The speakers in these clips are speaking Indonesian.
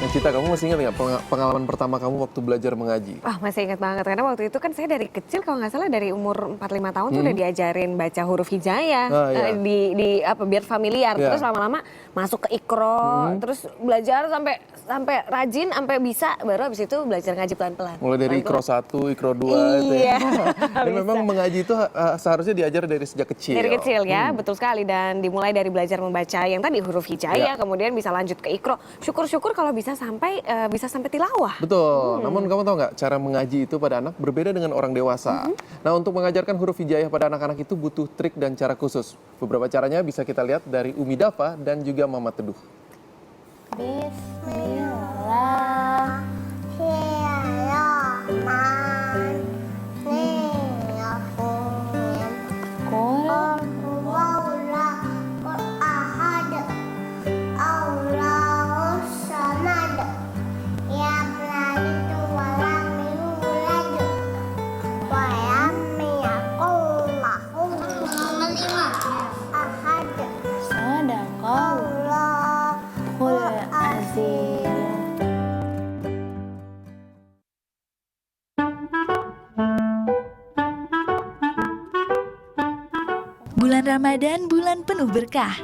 Cita, kamu masih ingat nggak pengalaman pertama kamu waktu belajar mengaji? Wah, masih ingat banget karena waktu itu kan saya dari kecil kalau nggak salah dari umur 4-5 tahun tuh udah diajarin baca huruf hijaiyah di apa biar familiar. Terus lama-lama masuk ke Iqra, terus belajar sampai rajin sampai bisa, baru habis itu belajar ngaji pelan-pelan. Mulai dari Iqra 1, Iqra 2 itu ya. Dan memang mengaji itu seharusnya diajar dari sejak kecil. Dari kecil ya, betul sekali, dan dimulai dari belajar membaca yang tadi huruf hijaiyah, kemudian bisa lanjut ke Iqra. Syukur-syukur kalau bisa sampai tilawah. Betul. Namun kamu tahu nggak, cara mengaji itu pada anak berbeda dengan orang dewasa. Nah, untuk mengajarkan huruf hijaiyah pada anak-anak itu butuh trik dan cara khusus. Beberapa caranya bisa kita lihat dari Umi Dafa dan juga Mama Teduh. Bulan Ramadan, bulan penuh berkah.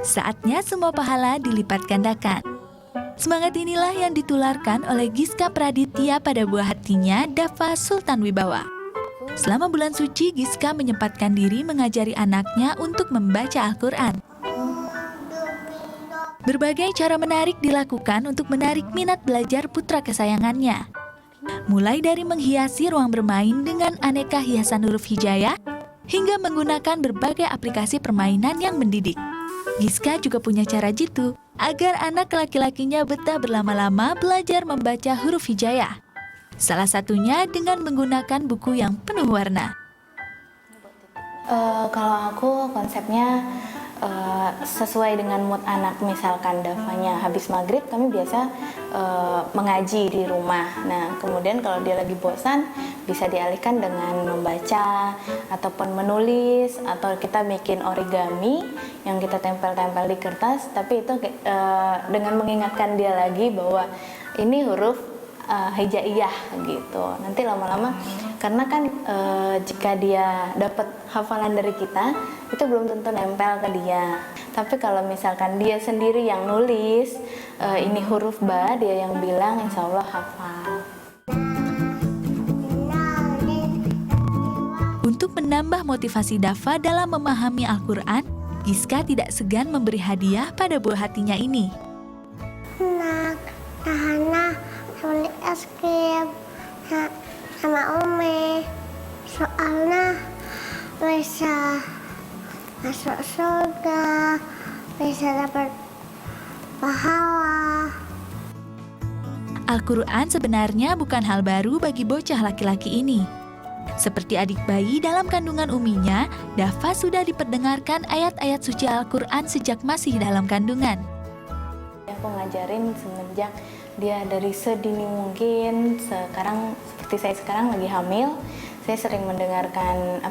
Saatnya semua pahala dilipat gandakan. Semangat inilah yang ditularkan oleh Giska Praditya pada buah hatinya, Dafa Sultan Wibawa. Selama bulan suci, Giska menyempatkan diri mengajari anaknya untuk membaca Al-Quran. Berbagai cara menarik dilakukan untuk menarik minat belajar putra kesayangannya. Mulai dari menghiasi ruang bermain dengan aneka hiasan huruf hijaiyah, hingga menggunakan berbagai aplikasi permainan yang mendidik. Giska juga punya cara jitu agar anak laki-lakinya betah berlama-lama belajar membaca huruf hijaiyah. Salah satunya dengan menggunakan buku yang penuh warna. Kalau aku konsepnya sesuai dengan mood anak. Misalkan Davanya habis maghrib, kami biasa mengaji di rumah. Nah, kemudian kalau dia lagi bosan, bisa dialihkan dengan membaca ataupun menulis, atau kita bikin origami yang kita tempel-tempel di kertas, tapi itu dengan mengingatkan dia lagi bahwa ini huruf hijaiyah gitu. Nanti lama-lama, karena kan jika dia dapat hafalan dari kita, itu belum tentu nempel ke dia. Tapi kalau misalkan dia sendiri yang nulis, ini huruf ba, dia yang bilang, insya Allah hafal. Untuk menambah motivasi Dafa dalam memahami Al-Quran, Giska tidak segan memberi hadiah pada buah hatinya ini. Nak, Tahana, beli es krim sama Umi. Soalnya bisa masuk surga, bisa dapat pahala. Al-Quran sebenarnya bukan hal baru bagi bocah laki-laki ini. Seperti adik bayi dalam kandungan uminya, Dafa sudah diperdengarkan ayat-ayat suci Al-Quran sejak masih dalam kandungan. Aku ngajarin semenjak dia dari sedini mungkin. Sekarang seperti saya sekarang lagi hamil, saya sering mendengarkan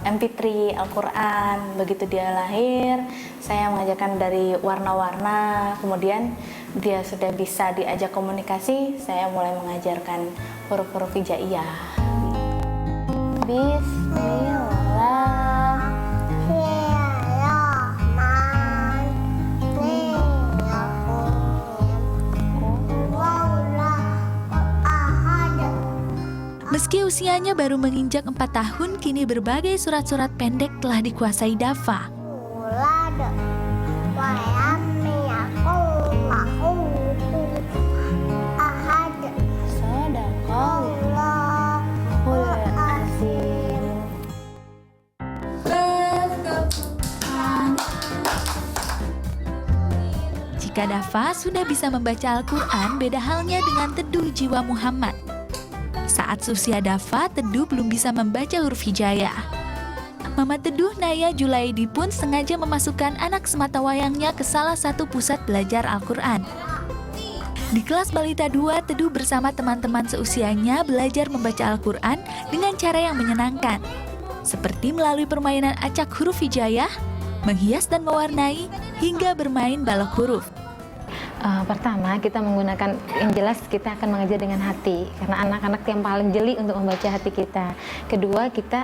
MP3 Al-Quran. Begitu dia lahir, saya mengajarkan dari warna-warna. Kemudian dia sudah bisa diajak komunikasi, saya mulai mengajarkan huruf-huruf hijaiyah. Meski usianya baru menginjak 4 tahun, kini berbagai surat-surat pendek telah dikuasai Dafa. Jika Dafa sudah bisa membaca Al-Quran, beda halnya dengan Teduh Jiwa Muhammad. Saat usia Dafa, Teduh belum bisa membaca huruf hijaiyah. Mama Teduh, Naya Julaidi pun sengaja memasukkan anak sematawayangnya ke salah satu pusat belajar Al-Quran. Di kelas Balita 2, Teduh bersama teman-teman seusianya belajar membaca Al-Quran dengan cara yang menyenangkan, seperti melalui permainan acak huruf hijaiyah, menghias dan mewarnai, hingga bermain balok huruf. Pertama, kita menggunakan, yang jelas kita akan mengajar dengan hati, karena anak-anak yang paling jeli untuk membaca hati kita. Kedua, kita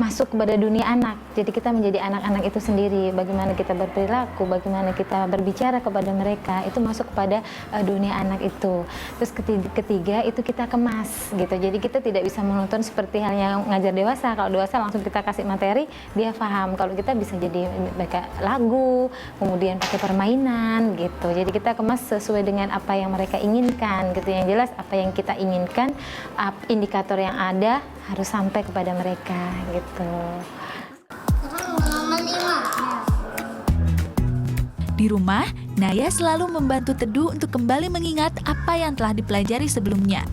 masuk kepada dunia anak, jadi kita menjadi anak-anak itu sendiri. Bagaimana kita berperilaku, bagaimana kita berbicara kepada mereka, itu masuk kepada dunia anak itu. Terus ketiga, itu kita kemas gitu. Jadi kita tidak bisa menonton seperti halnya ngajar dewasa. Kalau dewasa langsung kita kasih materi, dia paham. Kalau kita bisa jadi baca lagu, kemudian pakai permainan gitu. Jadi kita kemas sesuai dengan apa yang mereka inginkan gitu. Yang jelas apa yang kita inginkan, indikator yang ada harus sampai kepada mereka gitu. Di rumah, Naya selalu membantu Teduh untuk kembali mengingat apa yang telah dipelajari sebelumnya.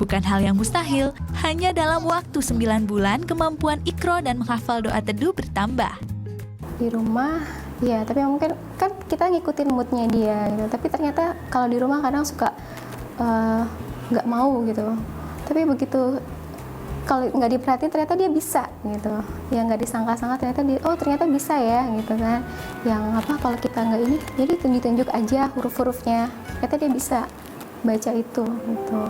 Bukan hal yang mustahil, hanya dalam waktu 9 bulan kemampuan Iqra dan menghafal doa Teduh bertambah. Di rumah, ya, tapi mungkin kan kita ngikutin moodnya dia gitu. Tapi ternyata kalau di rumah kadang suka nggak mau gitu. Tapi begitu kalau nggak diperhatiin ternyata dia bisa gitu. Yang nggak disangka-sangka ternyata dia, oh ternyata bisa ya gitu kan. Yang apa kalau kita nggak ini, jadi tunjuk-tunjuk aja huruf-hurufnya. Ternyata dia bisa baca itu gitu.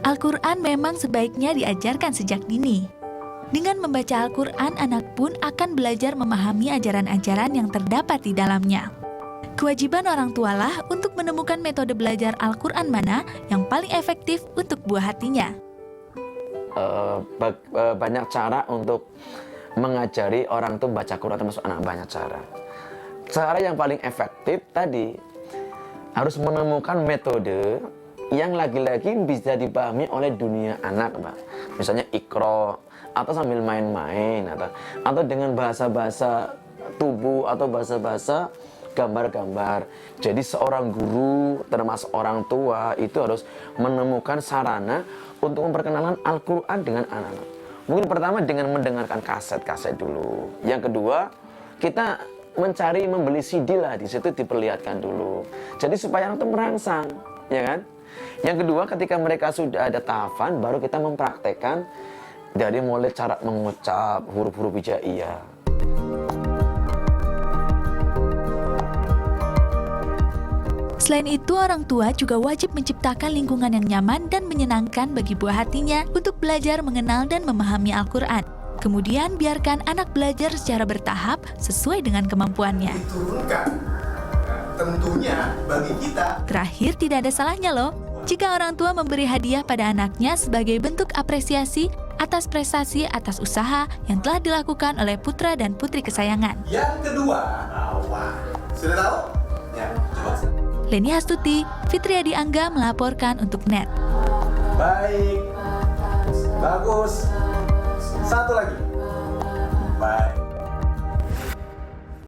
Al-Quran memang sebaiknya diajarkan sejak dini. Dengan membaca Al-Quran, anak pun akan belajar memahami ajaran-ajaran yang terdapat di dalamnya. Kewajiban orang tualah untuk menemukan metode belajar Al-Quran mana yang paling efektif untuk buah hatinya. Banyak cara untuk mengajari orang tuh baca Quran, termasuk anak, banyak cara. Cara yang paling efektif tadi harus menemukan metode yang lagi-lagi bisa dipahami oleh dunia anak, Mbak. Misalnya Iqra, atau sambil main-main, atau dengan bahasa-bahasa tubuh atau bahasa-bahasa gambar-gambar. Jadi seorang guru termasuk orang tua itu harus menemukan sarana untuk memperkenalkan Al-Quran dengan anak-anak. Mungkin pertama dengan mendengarkan kaset-kaset dulu. Yang kedua, kita membeli CD lah, di situ diperlihatkan dulu. Jadi supaya anak itu merangsang, ya kan? Yang kedua, ketika mereka sudah ada tahafan, baru kita mempraktekkan dari mulai cara mengucap huruf-huruf hijaiyah. Selain itu, orang tua juga wajib menciptakan lingkungan yang nyaman dan menyenangkan bagi buah hatinya untuk belajar mengenal dan memahami Al-Quran. Kemudian, biarkan anak belajar secara bertahap sesuai dengan kemampuannya. Diturunkan, tentunya bagi kita. Terakhir, tidak ada salahnya loh jika orang tua memberi hadiah pada anaknya sebagai bentuk apresiasi atas prestasi atas usaha yang telah dilakukan oleh putra dan putri kesayangan. Yang kedua, sudah tahu? Ya, coba. Leni Astuti, Fitriadi Angga melaporkan untuk NET. Baik, bagus. Satu lagi. Baik.